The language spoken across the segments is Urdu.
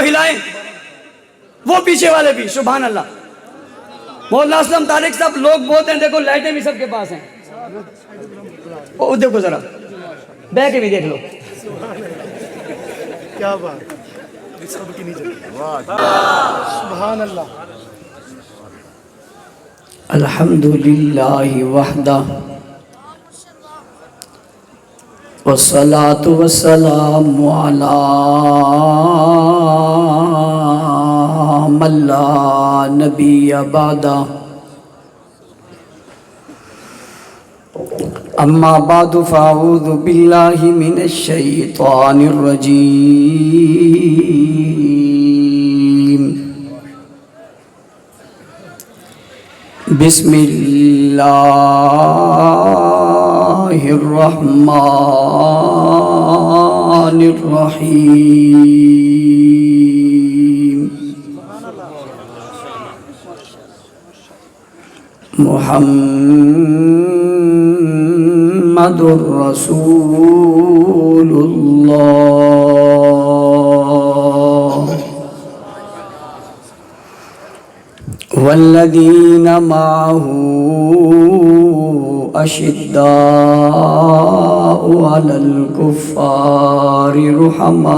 ہلائیں، وہ پیچھے والے بھی. سبحان اللہ. مولانا اسلم طارق صاحب لوگ بہت ہیں، دیکھو لائٹیں بھی سب کے پاس ہیں. وہ دیکھو ذرا بہ کے بھی دیکھ لو. کیا بات، سبحان اللہ. الحمدللہ وحدہ والصلاة والسلام علی من لا نبی بعدہ. اما بعد فاعوذ باللہ من الشیطان الرجیم. بسم اللہ الرحمن الرحیم. محمد رسول اللہ والذین معه اشداء علی الکفار رحماء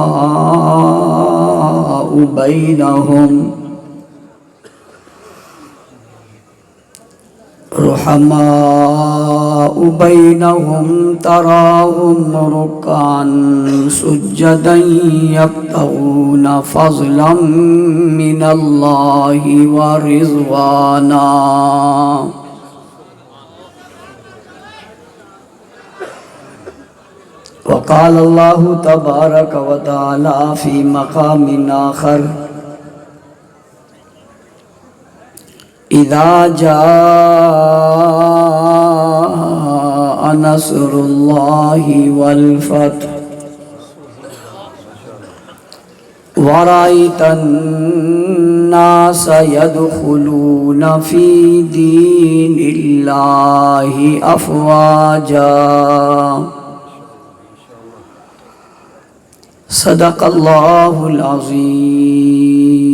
بینہم تراهم ركعا سجدا يبتغون فضلا من الله ورضوانا. وقال الله تبارك وتعالى في مقام آخر: اذا جاء نصر اللہ والفتح ورأيت الناس يدخلون في دين اللہ افواجا. صدق اللہ العظیم.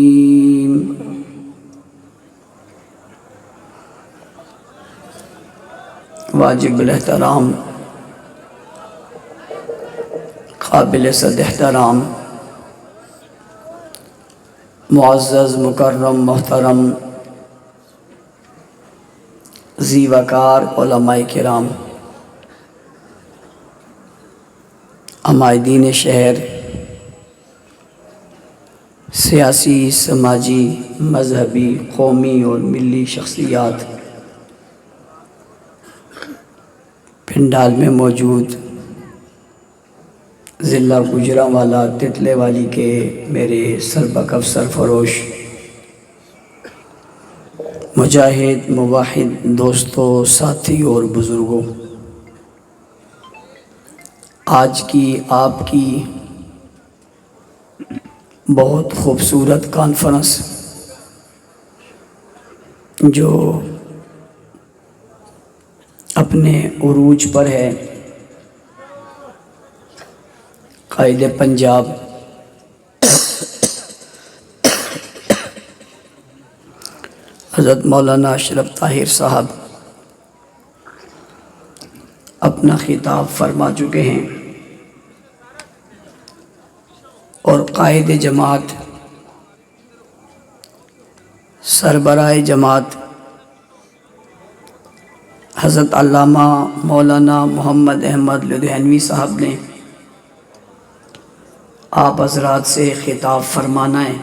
واجب الاحترام، قابل صد احترام، معزز مکرم محترم ذی وقار علماء کرام، عمائدین شہر، سیاسی، سماجی، مذہبی، قومی اور ملی شخصیات، پنڈال میں موجود ضلع گوجرانوالا تتلے والی کے میرے سربکف سرفروش مجاہد مواحد دوستوں، ساتھی اور بزرگوں، آج کی آپ کی بہت خوبصورت کانفرنس جو اپنے عروج پر ہے، قائد پنجاب حضرت مولانا اشرف طاہر صاحب اپنا خطاب فرما چکے ہیں، اور قائد جماعت، سربراہ جماعت حضرت علامہ مولانا محمد احمد لدھیانوی صاحب نے آپ حضرات سے خطاب فرمانا ہے.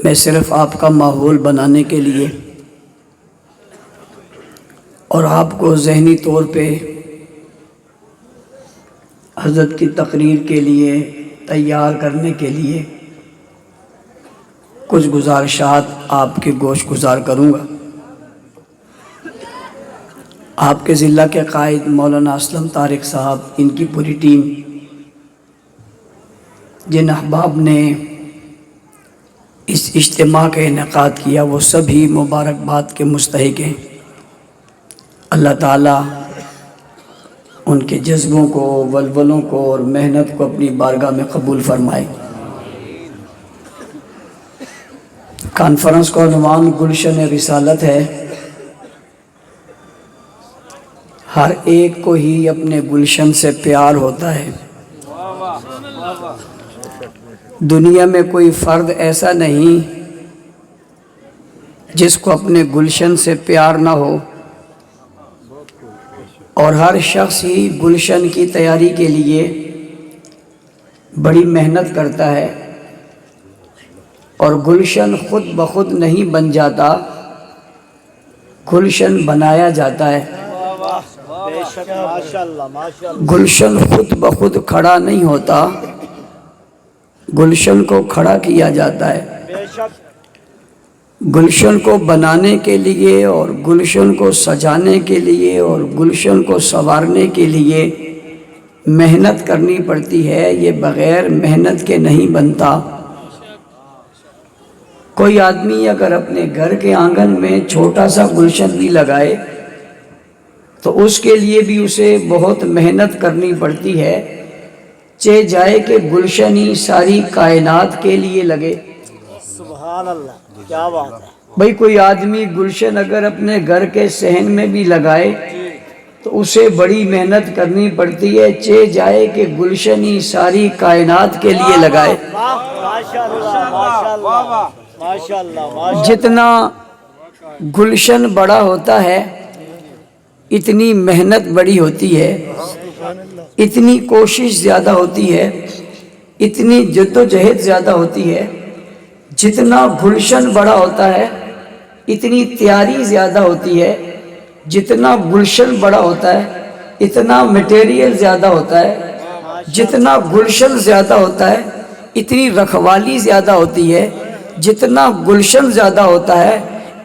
میں صرف آپ کا ماحول بنانے کے لیے اور آپ کو ذہنی طور پہ حضرت کی تقریر کے لیے تیار کرنے کے لیے کچھ گزارشات آپ کے گوش گزار کروں گا. آپ کے ضلع کے قائد مولانا اسلم طارق صاحب، ان کی پوری ٹیم، جن احباب نے اس اجتماع کا انعقاد کیا، وہ سبھی مبارکباد کے مستحق ہیں. اللہ تعالیٰ ان کے جذبوں کو، ولولوں کو اور محنت کو اپنی بارگاہ میں قبول فرمائے۔ کانفرنس کا عنوان گلشن رسالت ہے۔ ہر ایک کو ہی اپنے گلشن سے پیار ہوتا ہے۔ دنیا میں کوئی فرد ایسا نہیں جس کو اپنے گلشن سے پیار نہ ہو، اور ہر شخص ہی گلشن کی تیاری کے لیے بڑی محنت کرتا ہے، اور گلشن خود بخود نہیں بن جاتا، گلشن بنایا جاتا ہے۔ گلشن خود بخود کھڑا نہیں ہوتا، گلشن کو کھڑا کیا جاتا ہے۔ گلشن کو بنانے کے لیے اور گلشن کو سجانے کے لیے اور گلشن کو سنوارنے کے لیے محنت کرنی پڑتی ہے، یہ بغیر محنت کے نہیں بنتا۔ کوئی آدمی اگر اپنے گھر کے آنگن میں چھوٹا سا گلشن بھی لگائے تو اس کے لیے بھی اسے بہت محنت کرنی پڑتی ہے، چہ جائے کہ گلشن ہی ساری کائنات کے لیے لگے۔ سبحان اللہ، کیا بات ہے۔ بھئی کوئی آدمی گلشن اگر اپنے گھر کے صحن میں بھی لگائے تو اسے بڑی محنت کرنی پڑتی ہے، چہ جائے کہ گلشن ہی ساری کائنات کے لیے لگائے۔ جتنا گلشن بڑا ہوتا ہے اتنی محنت بڑی ہوتی ہے، اتنی کوشش زیادہ ہوتی ہے، اتنی جد و جہد زیادہ ہوتی ہے۔ جتنا گلشن بڑا ہوتا ہے اتنی تیاری زیادہ ہوتی ہے، جتنا گلشن بڑا ہوتا ہے اتنا مٹیریل زیادہ ہوتا ہے، جتنا گلشن زیادہ ہوتا ہے اتنی رکھوالی زیادہ ہوتی ہے، جتنا گلشن زیادہ ہوتا ہے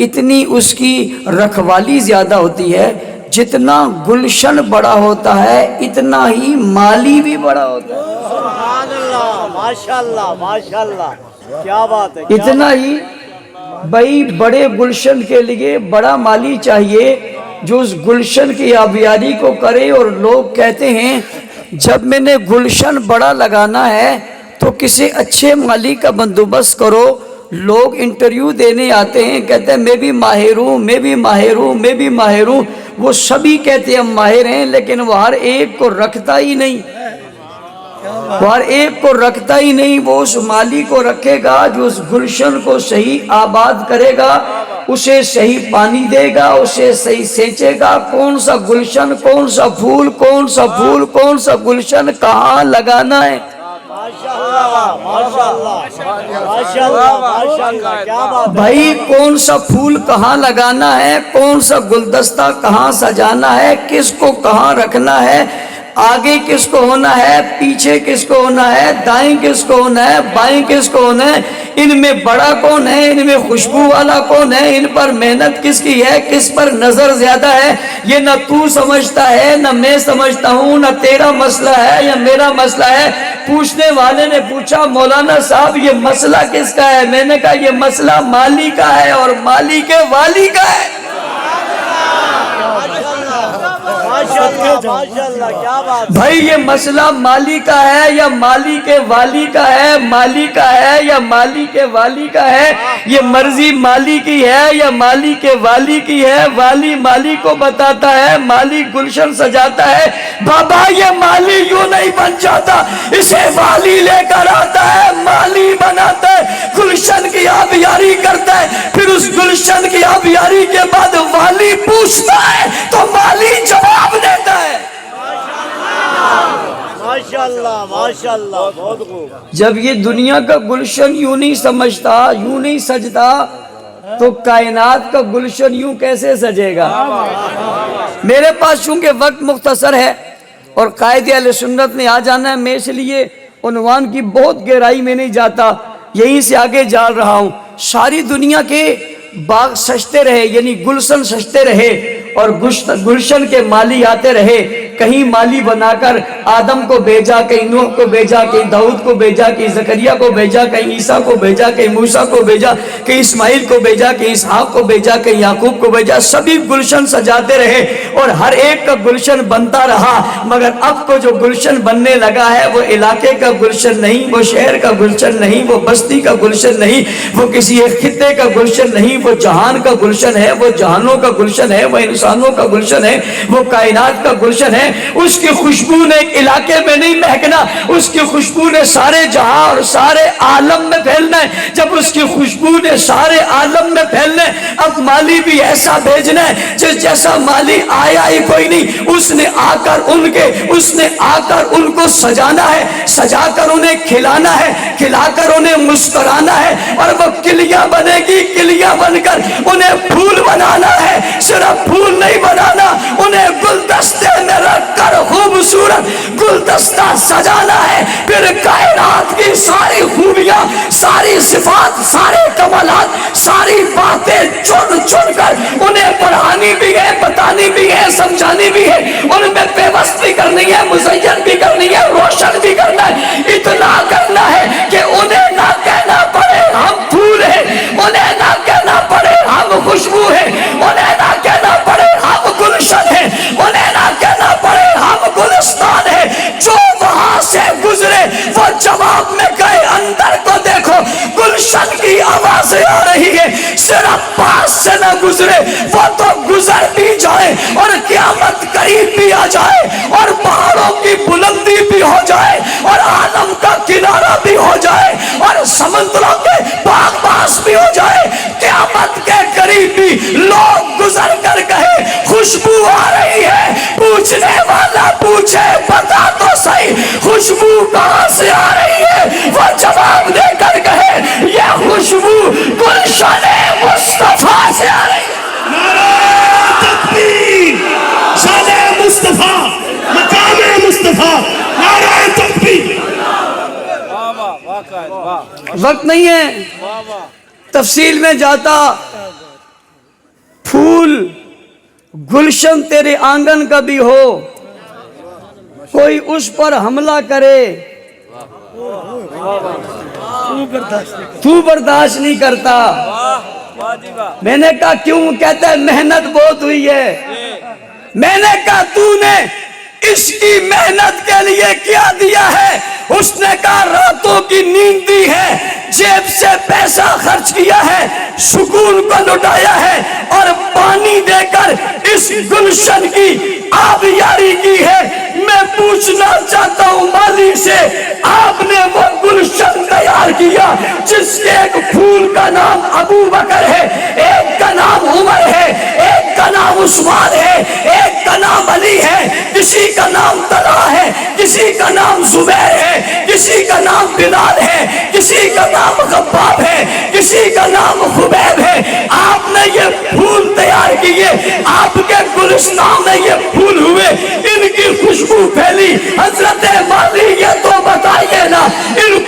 اتنی اس کی رکھوالی زیادہ ہوتی ہے، جتنا گلشن بڑا ہوتا ہے اتنا ہی مالی بھی بڑا ہوتا ہے۔ سبحان اللہ، ماشاءاللہ ماشاءاللہ، کیا بات ہے۔ اتنا ہی بھائی بڑے گلشن کے لیے بڑا مالی چاہیے جو اس گلشن کی آبیاری کو کرے، اور لوگ کہتے ہیں جب میں نے گلشن بڑا لگانا ہے تو کسی اچھے مالی کا بندوبست کرو۔ لوگ انٹرویو دینے آتے ہیں، کہتے ہیں میں بھی ماہر ہوں، میں بھی ماہر ہوں، میں بھی ماہر ہوں۔ وہ سبھی کہتے ہیں ہم ماہر ہیں، لیکن وہ ہر ایک کو رکھتا ہی نہیں، وہ ہر ایک کو رکھتا ہی نہیں۔ وہ اس مالی کو رکھے گا جو اس گلشن کو صحیح آباد کرے گا، اسے صحیح پانی دے گا، اسے صحیح سینچے گا۔ کون سا گلشن، کون سا پھول، کون سا پھول، کون سا گلشن کہاں لگانا ہے۔ بھائی کون سا پھول کہاں لگانا ہے، کون سا گلدستہ کہاں سجانا ہے، کس کو کہاں رکھنا ہے، آگے کس کو ہونا ہے، پیچھے کس کو ہونا ہے، دائیں کس کو ہونا ہے، بائیں کس کو ہونا ہے، ان میں بڑا کون ہے، ان میں خوشبو والا کون ہے، ان پر محنت کس کی ہے، کس پر نظر زیادہ ہے، یہ نہ تو سمجھتا ہے، نہ میں سمجھتا ہوں، نہ تیرا مسئلہ ہے یا میرا مسئلہ ہے۔ پوچھنے والے نے پوچھا مولانا صاحب یہ مسئلہ کس کا ہے؟ میں نے کہا یہ مسئلہ مالی کا ہے اور مالی کے والی کا ہے۔ بھائی یہ مسئلہ مالی کا ہے یا مالی کے والی کا ہے، مالی کا ہے یا مالی کے والی کا ہے، یہ مرضی مالی کی ہے یا مالی کے والی کی ہے۔ والی مالی کو بتاتا ہے، مالی گلشن سجاتا ہے۔ بابا یہ مالی یوں نہیں بن جاتا، اسے والی لے کر آتا ہے، مالی بناتا ہے، گلشن کی آبیاری کرتا ہے، پھر اس گلشن کی آبیاری کے بعد والی پوچھتا ہے تو مالی جواب دیتا ہے۔ ماشاءاللہ ماشاءاللہ، بہت خوب۔ جب یہ دنیا کا گلشن یوں نہیں سمجھتا، یوں نہیں سجتا، تو کائنات کا گلشن یوں کیسے سجے گا؟ میرے پاس چونکہ وقت مختصر ہے اور قائد اہل سنت نے آ جانا ہے، میں اس لیے عنوان کی بہت گہرائی میں نہیں جاتا، یہیں سے آگے جا رہا ہوں۔ ساری دنیا کے باغ سجتے رہے، یعنی گلشن سجتے رہے، اور گلشن کے مالی آتے رہے، کہیں مالی بنا کر آدم کو بھیجا، کہیں نوح کو بھیجا، کہیں داؤد کو بھیجا، کہیں زکریا کو بھیجا، کہیں عیسیٰ کو بھیجا، کہیں موسیٰ کو بھیجا، کہیں اسماعیل کو بھیجا، کہیں اسحاق کو بھیجا، کہیں یعقوب کو بھیجا، سبھی گلشن سجاتے رہے اور ہر ایک کا گلشن بنتا رہا، مگر اب کو جو گلشن بننے لگا ہے وہ علاقے کا گلشن نہیں، وہ شہر کا گلشن نہیں، وہ بستی کا گلشن نہیں، وہ کسی ایک خطے کا گلشن نہیں، وہ جہان کا گلشن ہے، وہ جہانوں کا گلشن ہے، وہ انسانوں کا گلشن ہے، وہ کائنات کا گلشن ہے۔ اس کی خوشبو نے ایک علاقے میں نہیں مہکنا، اس کی خوشبو نے سارے جہاں اور سارے عالم میں پھیلنا ہے۔ جب اس کی خوشبو نے سارے عالم میں پھیلنا ہے، اب مالی بھی ایسا بھیجنا ہے جس جیسا مالی آیا ہی کوئی نہیں، اس نے آ کر ان کو سجانا ہے، سجا کر انہیں کھلانا ہے، کھلا کر انہیں مسکرانا ہے، اور وہ کلیاں بنے گی، کلیاں بن کر انہیں پھول بنانا ہے، صرف پھول نہیں بنانا، انہیں گلدستے میں رکھ کر خوبصورت گلدستہ سجانا ہے، پھر کائنات کی ساری خوبیاں، ساری صفات، سارے کمالات، ساری باتیں چن چن کر انہیں پڑھانی بھی ہے، بتانی بھی ہے، سمجھانی بھی ہے، ان میں پیوست بھی کرنی ہے، مزین بھی کرنی ہے، روشن بھی کرنا ہے، اتنا کرنا ہے کہ انہیں نہ کہنا پڑے ہم پھول ہیں، انہیں نہ کہنا پڑے ہم خوشبو ہیں، انہیں نہ کہنا پڑے ہم گلشن ہیں، انہیں نہ کہنا پڑے ہم گلستان ہیں۔ جو وہاں سے گزرے وہ جواب میں گئے اندر کو دیکھو، گلشن کی آوازیں آ رہی ہے، صرف پاس سے نہ گزرے، وہ تو گزر بھی جائے اور قیامت قریب بھی آ جائے اور پہاڑوں کی بلندی بھی ہو جائے اور عالم کا کنارہ بھی ہو جائے اور سمندروں کے پاس پاس بھی ہو جائے، قیامت کے قریب بھی لوگ گزر کر کہے خوشبو آ رہی ہے، پوچھنے والا پوچھے بتا تو صحیح خوشبو کہاں سے آ رہی ہے، وہ جواب دے کر کہے یہ خوشبو گلشن مصطفیٰ سے آ رہی ہے۔ نعرہ تکبیر، شان مصطفیٰ، مقام مصطفیٰ، نعرہ تکبیر۔ وقت نہیں ہے تفصیل میں جاتا، پھول گلشن تیرے آنگن کا بھی ہو، کوئی اس پر حملہ کرے تو برداشت نہیں کرتا۔ میں نے کہا کیوں؟ کہتا ہے محنت بہت ہوئی ہے۔ میں نے کہا تو نے اس کی محنت کے لیے کیا دیا ہے؟ اس نے کہا راتوں کی نیند دی ہے، جیب سے پیسہ خرچ کیا ہے، سکون کو لٹایا ہے اور پانی دے کر اس گلشن کی آبیاری کی ہے۔ میں پوچھنا چاہتا ہوں مالی سے، آپ نے وہ گلشن تیار کیا جس کے ایک پھول کا نام ابو بکر ہے، ایک کا نام عمر ہے، ایک کا نام عثمان ہے، ایک کا نام علی ہے، کسی کا نام طلحہ ہے، کسی کا نام زبیر ہے، کسی کا نام بلال ہے، کسی کا نام خباب ہے، کسی کا نام خبیب ہے۔ آپ نے یہ پھول تیار کیے، آپ کے گلستان میں یہ پھول ہوئے، ان کی خوشبو پھیلی۔ حضرت مالی یہ تو بتائیے نا، ان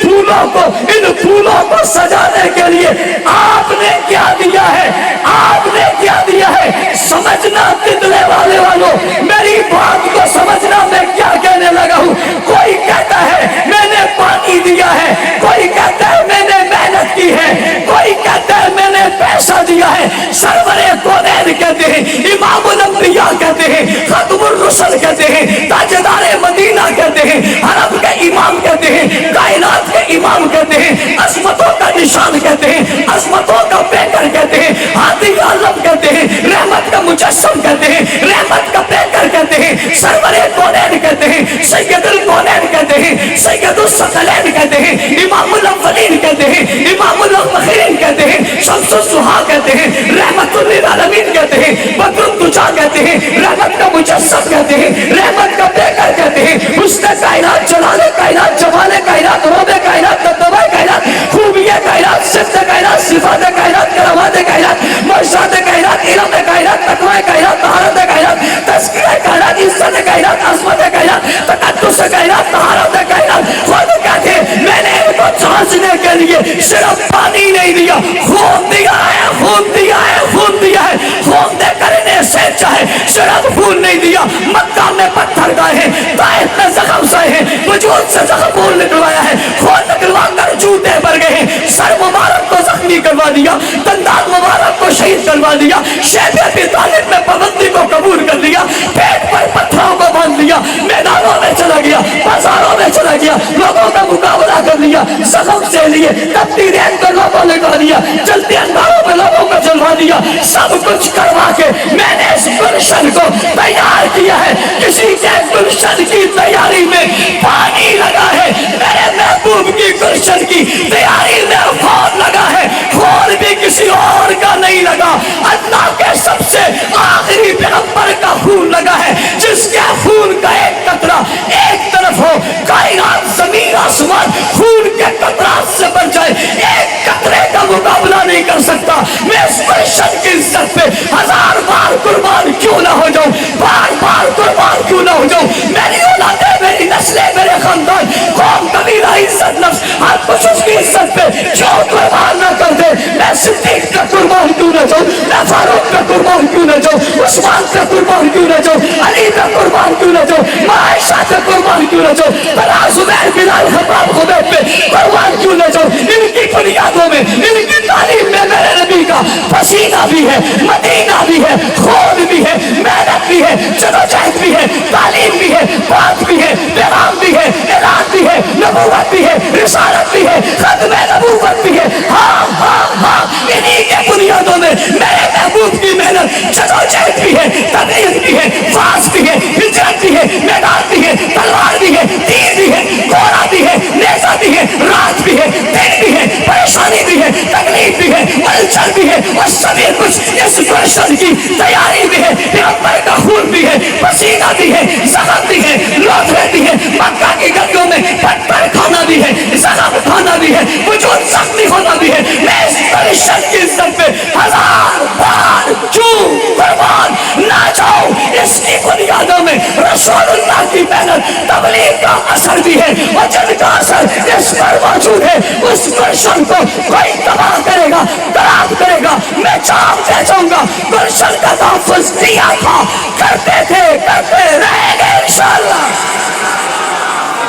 پھولوں کو سجانے کے لیے آپ نے کیا دیا ہے؟ آپ نے کیا دیا ہے؟ سمجھنا تتلے والوں، میری بات کو سمجھنا میں کیا کہنے لگا ہوں۔ کوئی کہتا ہے میں نے پانی دیا ہے، کوئی کہتا ہے میں نے محنت کی ہے، کوئی کہتا ہے میں نے پیسہ دیا ہے۔ سرور کونین کہتے ہیں، امام الانبیاء کہتے ہیں، خاتم الرسل کہتے ہیں، تاجدار مدینہ کہتے ہیں، حرم کے امام کہتے ہیں، کائنات کے امام کہتے ہیں، عظمتوں کا نشان کہتے ہیں، عظمتوں کا پیکر کہتے ہیں، ہادی عالم کہتے ہیں، رحمت کا مجسم کہتے ہیں، رحمت کا پیکر کہتے ہیں، سرور کونین کہتے ہیں، سید الکونین کہتے ہیں، سید الثقلین کہتے ہیں، امام الاولین کہتے ہیں، امام الاخرین کہتے ہیں، شمس الضحیٰ کہتے ہیں، رحمت للعالمین کہتے ہیں، بدر الدجا کہتے ہیں، رحمت کا مجسم کہتے ہیں، رحمت کا پیکر کہتے ہیں، حسن کائنات، جلال کائنات، جمال کائنات، روب کائنات، دبدبہ کائنات، خوبی کائنات، صفت کائنات، صفات کائنات، کرامات کائنات، معجزات کائنات، علم کائنات، تقوی کائنات، طہارت کائنات، تزکیہ کائنات، عزت کائنات، عظمت کائنات، تقدس کائنات، طہارت کائنات۔ خود کہتے ہیں میں نے ان کو جانچنے کے لیے صرف پانی نہیں دیا، خون دیا ہے، خون دیا ہے، خون دیا ہے، خون دے کر انہیں سے چاہے شراب خون نہیں دیا، مکہ میں پتھر گائے ہیں، طائف میں زخم سائے ہیں، وجود سے زخم خون نکلوایا ہے، خون نکلوا کر جوتے بھر گئے ہیں، سر مبارک کو زخمی کروا دیا، دندان مبارک کو شہید کروا دیا، شیب ابی طالب میں پابندی کو قبول کر لیا، پیٹ پر پتھروں کو باندھ لیا، میدانوں میں چلا گیا، بازاروں میں چلا گیا، لوگوں کا مقابلہ کر لیا، زخم سے لیے تپتی ریت کو لوگوں نے کھا دیا، چلتے انداروں میں لوگوں کو جلوا دیا، سب کچھ کروا کے میں نے اس گلشن کو تیار کیا ہے۔ کسی کے گلشن کی تیاری میں پانی لگا ہے، میرے محبوب کی گلشن کی تیاری میں خون لگا ہے، خون بھی کسی اور کا نہیں لگا، اللہ کے سب سے آخری پیغمبر کا خون لگا ہے، جس کے خون کا ایک قطرہ ایک طرف ہو، کائنات زمین آسمان خون کے قطرات سے بن جائے، ایک قطرے کا مقابلہ نہیں کر سکتا۔ میں اس گلشن کی عزت پہ ہزار بار قربان کیوں نہ ہو جاؤں، بار بار قربان کیوں نہ ہو جاؤں، میری اولادیں، میری نسلیں، میرے خاندان، قوم، قبیلہ، عزت، نفس، ہر کچھ اس کی عزت پہ کیوں قربان نہ کر دے۔ میں صدیق کا قربان کیوں نہ جاؤں، میں فاروق کا قربان کیوں نہ جاؤں، عثمان کا قربان کیوں نہ جاؤں، علی کا قربان کیوں نہ جاؤں، ماں عائشہ کا قربان کیوں نہ جاؤں، طلحہ، زبیر، بلال، خباب، خبیب پہ قربان کیوں نہ جاؤں۔ ان کی بنیادوں میں، ان کی تعلیم میں میرے نبی کا پسینہ بھی ہے، مدینہ بھی ہے، خون بھی ہے، محنت بھی ہے، جدوجہد بھی ہے، تعلیم بھی ہے، بات بھی ہے، پیغام بھی ہے، اعلان بھی ہے، نبوت بھی ہے، رسالت بھی ہے، ختم نبوت بھی ہے۔ ہاں ہاں ہاں، انہی کے بنیادوں میں میرے محبوب کی محنت، جدوجہد بھی ہے، تبلیغ بھی ہے، فاس بھی ہے، ہجرت بھی ہے، میدان بھی ہے، تلوار بھی ہے، تیر بھی ہے، گھوڑا بھی ہے، نیزہ بھی ہے، رات بھی ہے، دن بھی ہے، پریشانی بھی ہے، تکلیف بھی ہے، الجھن بھی ہے، اور سبھی کچھ اس گلشن کی تیاری بھی ہے۔ پیغمبر کا خون بھی ہے، پسینہ بھی ہے، زخم بھی ہے، لوتھڑے بھی ہے، مکہ کی گلیوں میں پتھر کھانا بھی ہے، زخم کھانا بھی ہے، وجود زخمی ہونا بھی ہے۔ میں اس گلشن کی عزت پہ ہزار بار کیوں قربان نہ جاؤں۔ اس کی بنیادوں میں رسول اللہ کی محنت، تبلیغ کا اثر بھی ہے، اور جن کا اثر اس پر موجود ہے، اس گلشن کو کوئی تباہ کرے گا، خراب کرے گا، میں جام دے جاؤں گا۔ گلشن کا تحفظ کیا تھا، کرتے تھے، کرتے رہیں گے انشاءاللہ۔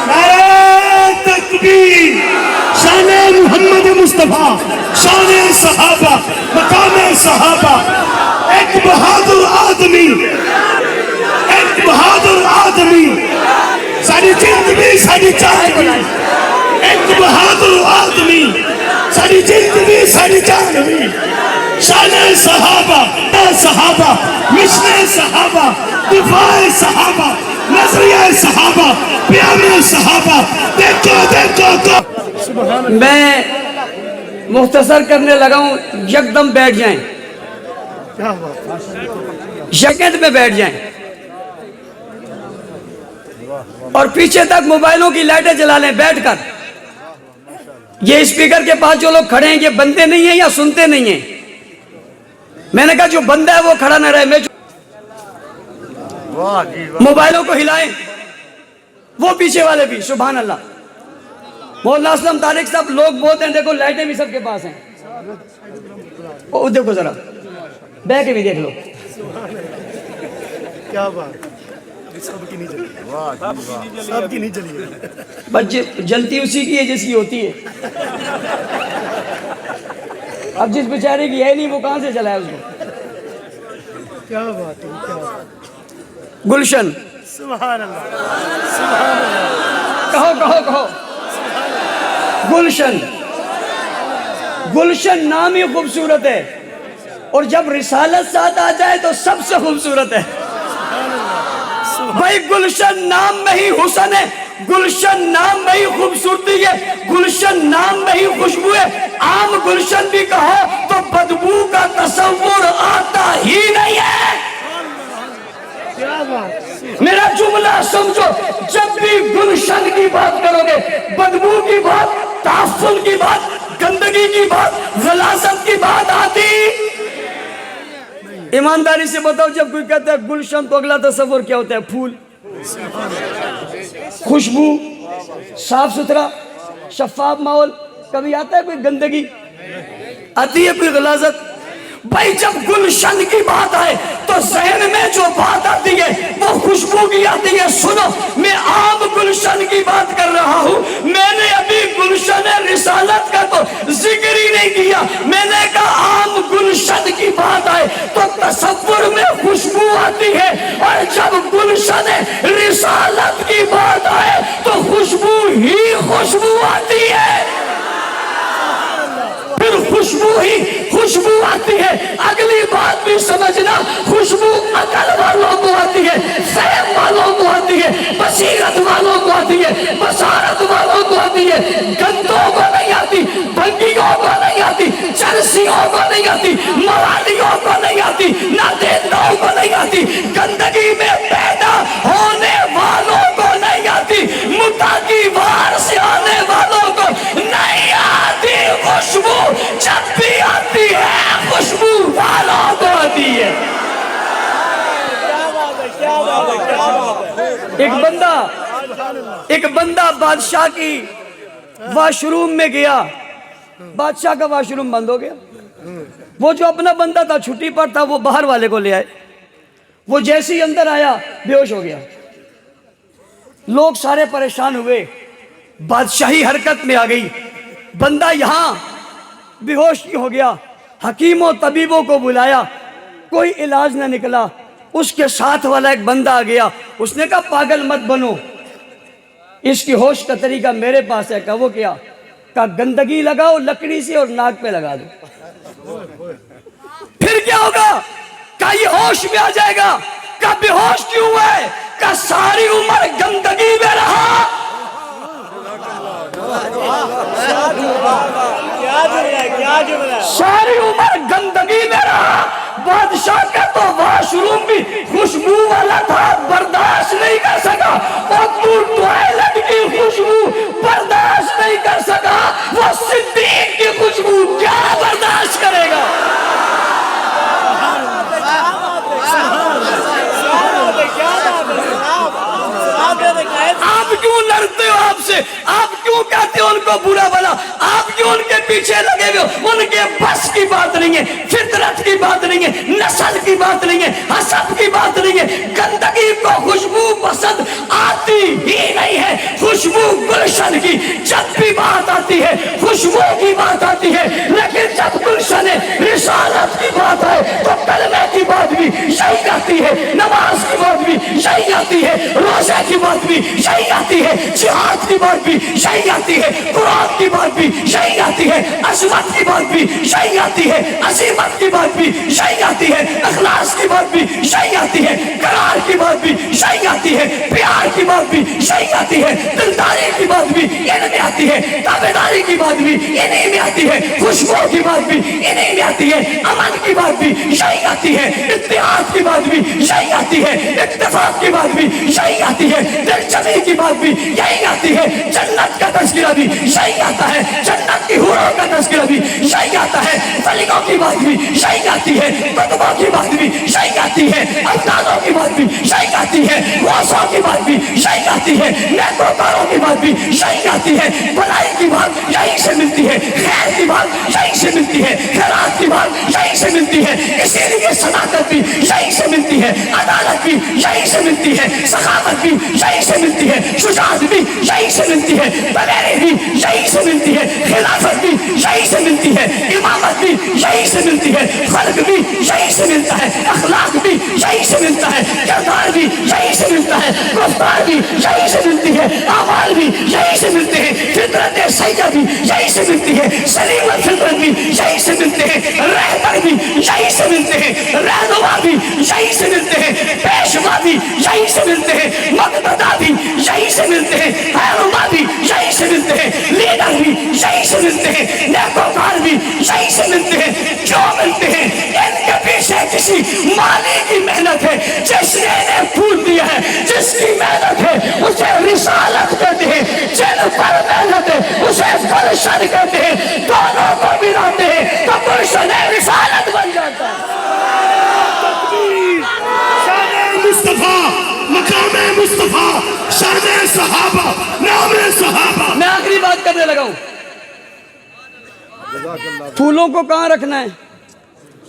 نعرہ تکبیر، شان محمد مصطفیٰ، شان صحابہ، مقام صحابہ، ایک بہادر آدمی، ایک بہادر آدمی، ساری جلد بھی، ساری جان بھی، ایک بہادر آدمی، ساری جلد بھی، ساری جان بھی، شان صحابہ، صحابہ، مشن صحابہ، دفاع صحابہ، نظریہ صحابہ، پیام صحابہ، دیکھو دیکھو تو میں مختصر کرنے لگا ہوں، یکدم بیٹھ جائیں، سیکنڈ میں بیٹھ جائیں، اور پیچھے تک موبائلوں کی لائٹیں جلا لیں بیٹھ کر۔ یہ اسپیکر کے پاس جو لوگ کھڑے ہیں، یہ بندے نہیں ہیں یا سنتے نہیں ہیں؟ میں نے کہا جو بندہ ہے وہ کھڑا نہ رہے، میں موبائلوں کو ہلائیں، وہ پیچھے والے بھی، سبحان اللہ۔ مولانا اسلم طارق صاحب لوگ بہت ہیں، دیکھو لائٹیں بھی سب کے پاس ہیں، دیکھو ذرا بہ کے بھی دیکھ لو، کیا بات، سب کی نہیں چلی، سب کی نہیں چلی، بچے جلتی اسی کی ہے جس کی ہوتی ہے۔ اب جس بیچارے کی ہے نہیں وہ کہاں سے چلائے اس کو۔ کیا بات ہے، کیا بات، گلشن، سبحان اللہ، سبحان اللہ، کہو کہو کہو، گلشن۔ گلشن نام ہی خوبصورت ہے، اور جب رسالت ساتھ آ جائے تو سب سے خوبصورت ہے۔ بھائی گلشن نام میں ہی حسن ہے، گلشن نام میں ہی خوبصورتی ہے، گلشن نام میں ہی خوشبو ہے۔ عام گلشن بھی کہو تو بدبو کا تصور آتا ہی نہیں ہے۔ کیا بات، میرا جملہ سمجھو، جب بھی گلشن کی بات کرو گے، بدبو کی بات، تعفن کی بات، گندگی کی بات، غلاظت کی بات آتی۔ ایمانداری سے بتاؤ، جب کوئی کہتا ہے گلشن تو اگلا تصور کیا ہوتا ہے؟ پھول، خوشبو، صاف ستھرا، شفاف ماحول۔ کبھی آتا ہے کوئی گندگی؟ آتی ہے کوئی غلاظت؟ بھائی جب گلشن کی بات آئے تو ذہن میں جو بات آتی ہے وہ خوشبو کی آتی ہے. سنو میں عام گلشن کی بات کر رہا ہوں, میں نے ابھی گلشن رسالت کا تو ذکر ہی نہیں کیا. میں نے کہا عام گلشن کی بات آئے تو تصور میں خوشبو آتی ہے, اور جب گلشن رسالت کی بات آئے تو خوشبو ہی خوشبو آتی ہے. پھر خوشبو ہی خوشبو آتی ہے. اگلی بات بھی سمجھنا, خوشبو عقل والوں کو آتی ہے, فہم والوں کو آتی ہے, بصیرت والوں کو آتی ہے, بصارت والوں کو آتی ہے. گندوں کو نہیں آتی, بھنگیوں کو نہیں آتی, چرسیوں کو نہیں آتی, موالیوں کو نہیں آتی, نادیندوں کو نہیں آتی, گندگی میں پیدا ہونے والوں کو نہیں آتی, متا کی وار سے آنے والوں کو نہیں آتی. خوشبو جب بھی آتی ہے خوشبو والوں کو آتی ہے. ایک بندہ بادشاہ کی واش روم میں گیا, بادشاہ کا واش روم بند ہو گیا. وہ جو اپنا بندہ تھا چھٹی پر تھا وہ باہر والے کو لے آئے. وہ جیسے ہی اندر آیا بے ہوش ہو گیا. لوگ سارے پریشان ہوئے, بادشاہی حرکت میں آ گئی. بندہ یہاں بے ہوش ہو گیا, حکیموں طبیبوں کو بلایا, کوئی علاج نہ نکلا. اس کے ساتھ والا ایک بندہ آ گیا, اس نے کہا پاگل مت بنو, اس کی ہوش کا طریقہ میرے پاس ہے. کہا وہ کیا؟ کہا گندگی لگاؤ لکڑی سے اور ناک پہ لگا دو. پھر کیا ہوگا؟ کہا یہ ہوش میں آ جائے گا. کہا بے ہوش کیوں ہے؟ کہا ساری عمر گندگی میں رہا. ساری عمر گندگی میں رہا. بادشاہ کا تو واش روم بھی خوشبو والا تھا, برداشت نہیں کر سکا. اور تو ٹوائلٹ کی خوشبو برداشت نہیں کر سکا, وہ صدیق کی خوشبو کیا برداشت کرے گا؟ آپ کیوں لڑتے ہو آپ سے؟ آپ کیوں کہتے ہو ان کو برا بلا؟ آپ کیوں ان کے پیچھے لگے ہوئے ہو؟ ان کے بس کی بات نہیں ہے, فطرت کی بات نہیں ہے, نسل کی بات نہیں ہے, حسب کی بات نہیں ہے. گندگی کو خوشبو پسند آتی ہی نہیں ہے. خوشبو گلشن کی جب بھی بات آتی ہے خوشبو کی بات آتی ہے, لیکن جب گلشن رسالت کی بات آئے تو کلمے کی بات بھی یہی آتی ہے, نماز کی بات بھی یہی آتی ہے, روزے کی بات بھی یہی آتی ہے, جہاد کی بات بھی یہی آتی ہے, قرآن کی بات بھی یہی آتی ہے, عظمت کی بات بھی یہی آتی ہے, عظیمت کی بات بھی یہی آتی ہے, اخلاص کی بات بھی یہی آتی ہے, قرار کی بات بھی یہی آتی ہے, پیار کی بات بھی یہی آتی ہے, دلداری کی بات بھی ان میں آتی ہے, تابعداری کی بات بھی انہی میں آتی ہے, خوشبو کی بات بھی انہی میں آتی ہے, امن کی بات بھی یہی آتی ہے, اتحاد کی بات بھی یہی آتی ہے, اتفاق کی بات بھی یہی آتی ہے, دلچسپی کی بات بھی یہی آتی ہے, جنت کا تذکرہ بھی یہی آتا ہے, جنت کی حوروں کا تذکرہ بھی یہی آتا ہے, ولیوں کی بات بھی یہی آتی ہے, قطبوں کی بات بھی یہی آتی ہے, افرادوں کی بات بھی یہی آتی ہے, غوثوں کی بات بھی یہی آتی ہے, نیکوکاروں کی بات بھی یہی آتی ہے, بھلائی کی بات یہی سے ملتی ہے, خیر کی بات یہی سے ملتی ہے, خیرات کی بات یہی سے ملتی ہے, اسی لیے صداقت بھی یہی سے ملتی ہے, عدالت بھی یہی سے ملتی ہے, سخاوت بھی یہی سے ملتی ہے, شجاعت بھی یہی سے ملتی ہے, دلیری بھی یہی سے ملتی ہے, خلافت بھی یہی سے ملتی ہے, امامت بھی یہی سے ملتی ہے, خلق بھی یہی سے ملتا ہے, اخلاق بھی یہی سے ملتا ہے, کردار بھی یہی سے ملتا ہے, رفتار بھی یہی سے ملتی ہے, اعمال بھی یہی سے ملتے ہیں, فطرت سیدہ بھی یہی سے ملتی ہے, سلیم الفطرت بھی یہی سے ملتے ہیں, رہبر بھی یہی سے ملتے ہیں, رہنما بھی یہی سے ملتے ہیں, پیشوا بھی یہی سے ملتے ہیں, مقتدا بھی یہی سے ملتے ہیں, رہنما بھی یہی سے ملتے ہیں, لیڈر بھی یہی سے ملتے ہیں, نیکوکار بھی یہی سے ملتے ہیں. کیوں ملتے ہیں؟ ان کے پیچھے کسی مالی کی محنت ہے, جس نے انہیں پھول دیا ہے, جس کی محنت ہے اسے رسالت کہتے ہیں, جن پر محنت ہے اسے گلشن کہتے ہیں, دونوں کو ملاتے ہیں تو گلشن رسالت بن جاتا ہے. مصطفیٰ, مقام مصطفیٰ, شان صحابہ, نام صحابہ. میں آخری بات کرنے لگا ہوں. پھولوں کو کہاں رکھنا ہے؟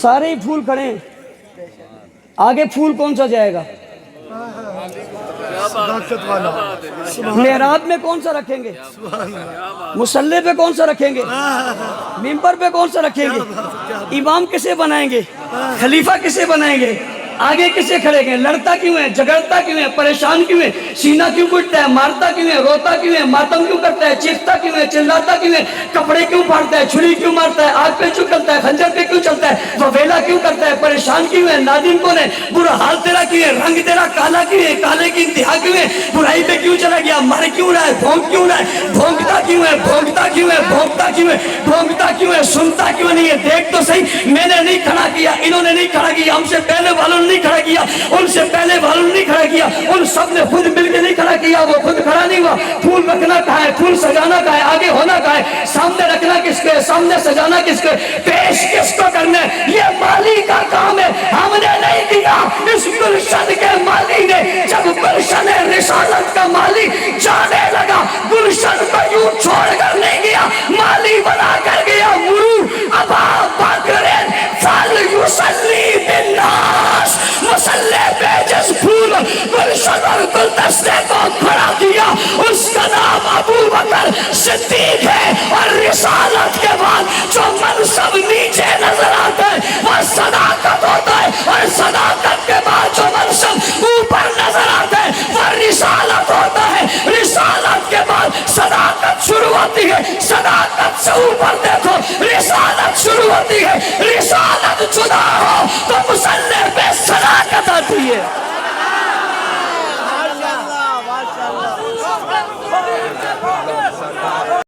سارے ہی پھول کھڑے ہیں, آگے پھول کون سا جائے گا؟ صداقت والا. محراب میں کون سا رکھیں گے؟ مصلی پہ کون سا رکھیں گے؟ ممبر پہ کون سا رکھیں گے؟ امام کسے بنائیں گے؟ خلیفہ کسے بنائیں گے؟ آگے کسے کھڑے گئے؟ لڑتا کیوں ہے؟ جھگڑتا کیوں ہے؟ پریشان کیوں ہے؟ سینہ کیوں پھٹتا ہے؟ مارتا کیوں ہے؟ روتا کیوں ہے؟ ماتم کیوں کرتا ہے؟ چیختا کیوں ہے؟ چلاتا کیوں ہے؟ کپڑے کیوں پھاڑتا ہے؟ چھری کیوں مارتا ہے؟ آگ پہ کیوں چلتا ہے؟ خنجر پہ کیوں چلتا ہے؟ وویلا کیوں کرتا ہے؟ پریشان کیوں ہے؟ نادم کون ہے؟ برا حال تیرا کیوں ہے؟ رنگ تیرا کالا کیوں ہے؟ کالے کی انتہا کیوں ہے؟ برائی پہ کیوں چلا گیا؟ مر کیوں رہا ہے؟ بھونک کیوں رہا ہے؟ بھونکتا کیوں ہے؟ بھونکتا کیوں ہے؟ بھونکتا کیوں ہے؟ بھونکتا کیوں ہے؟ سنتا کیوں نہیں ہے؟ دیکھ تو صحیح, میں نے نہیں کھڑا کیا, انہوں نے نہیں کھڑا کیا, ہم سے پہلے والوں نے نہیں کھڑا کیا, ان سے پہلے والوں نے نہیں کھڑا کیا, ان سب نے خود مل کے نہیں کھڑا کیا, وہ خود کھڑا نہیں ہوا. پھول رکھنا کہاں ہے؟ پھول سجانا کہاں ہے؟ آگے ہونا کہاں ہے؟ سامنے رکھنا کس کو ہے؟ سامنے سجانا کس کو ہے؟ پیش کس کو کرنا ہے؟ یہ مالی کا کام ہے, ہم نے نہیں دیا. اس گلشن کے مالی نے جب گلشن رسالت کا مالی جانے لگا, گلشن کو یوں چھوڑ کر نہیں گیا, مالی بنا کر گیا. مرو ابا بکر فل یصلی بالناس, مسلح پہ جس پھول گلشن اور گلدستے کو کھڑا کیا اس کا نام ابو بکر صدیق ہے. اور رسالت کے بعد جو منصب نیچے نظر آتا ہے وہ صداقت ہوتا ہے, اور صداقت کے بعد جو منصب اوپر نظر آتا ہے وہ رسالت ہوتا ہے. رسالت کے بعد صداقت شروع ہوتی ہے, صداقت سے اوپر دیکھو رسالت شروع ہوتی ہے. رسالت جدا ہو تو مسلح پہ صداقت آتی ہے.